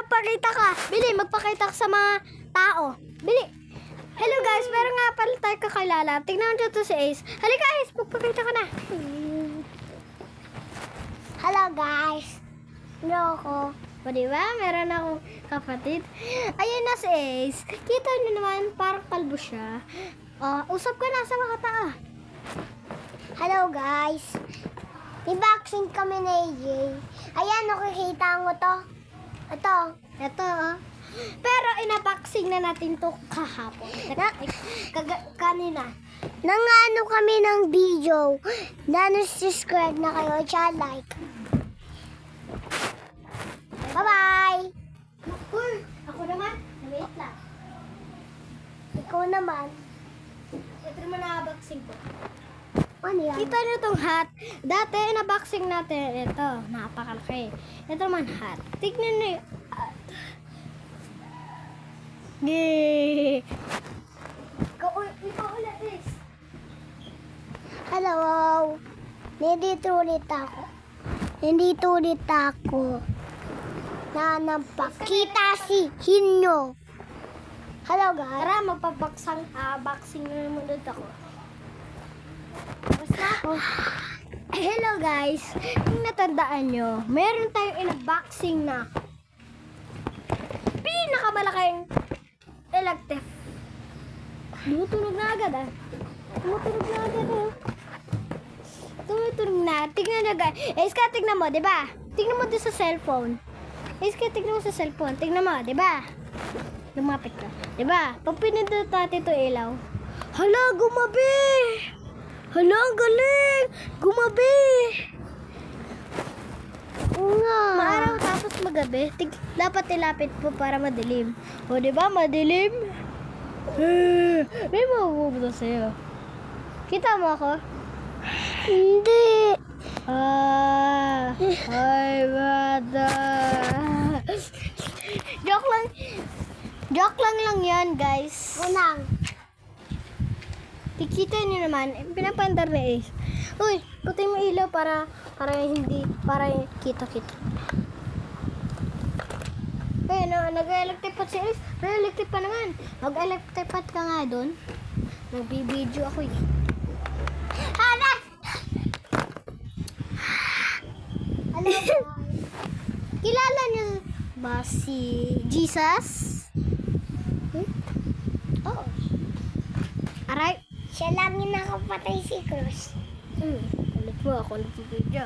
magpakita ka. Bili, magpakita ka sa mga tao. Bili. Hello guys, pero nga pala tayo kakilala. Tingnan nyo to si Ace. Halika Ace, magpakita ka na. Hello guys. Hello ako. O diba, meron akong kapatid. Ayun na si Ace. Kita nyo naman, parang kalbo siya. Usap ka na sa mga tao. Hello guys. May vaccine kami na AJ. Ayan, nakikita mo to. Ito, Pero inaboxing na natin to kahapon. Kanina. Nangano kami ng video. Subscribe na kayo. Tsaka like. Bye-bye. Ako naman. Wait lang. Ikaw naman. Ito naman nakaboxing ko. Ano yan? Kita nyo tong hat. Dati, inaboxing natin. Ito, napakalaki. Ito naman hat. Tignan nyo yung hat. Yay! Ikaw ulit, Ace. Hello. Nandito ulit ako. Nanapakita si Hinyo. Hello guys. Tara, boxing na naman ulit ako. Basta ako. Hello guys. Kung natandaan nyo, meron tayong inaboxing na pinakamalaking electric. Tumutunog na agad Tumutunog na. Tignan nyo guys. Ace ka, tignan mo, diba? Tignan mo doon sa cellphone. Ace ka, tignan mo sa cellphone. Tignan mo, diba? Lumapit ka. Diba? Pag pinindot natin ito ilaw. Hala, gumabi! Hala, ang galing! Gumabi! Oo nga. Maaraw tapos magabi. Dapat ilapit po para madilim. O, diba? Madilim? May mabubuto sa'yo. Kita mo ako? Hindi. Ay, bata. Joke lang yan, guys. Unang. Tikita niyo naman, pinapandar na Ace. Uy, putin mo ilaw para kita. Eh, nag-electric pot si Ace. Nag-electric pa naman. Mag-electric pot ka nga doon. Nagbibideo ako eh. Hanap! Hello guys. Kilala niyo ba si Jesus? Oo. Aray. Siya lang yung nakapatay si Cruz. Ulit mo ako nagbibideo.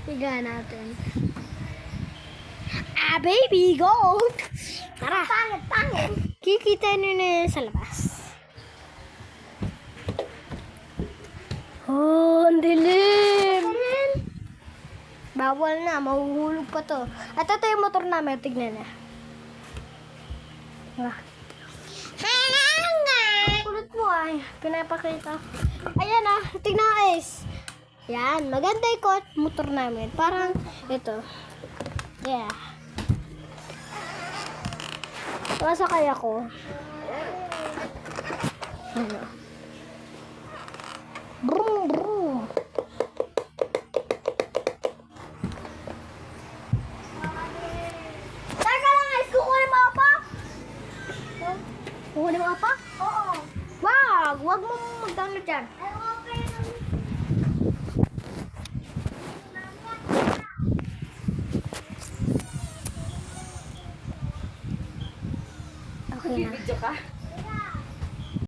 Higa natin. Baby, go! Tara. Pangit. Kikita nyo na yan sa labas. Oh, ang dilim! Bawal na, mahuhulog pa to. At ito yung motor namin, tignan na. Kulit mo ay, pinapakita. Ayan tignan Ace. Yan, maganda yung motor namin. Parang ito. Yeah. Masakay ako. Ano? Brum, brum. Teka lang, Ace. Kukunin mo apa? Kukunin mo apa? Oo. Wag mo mag-download dyan. Okay na. Video ka?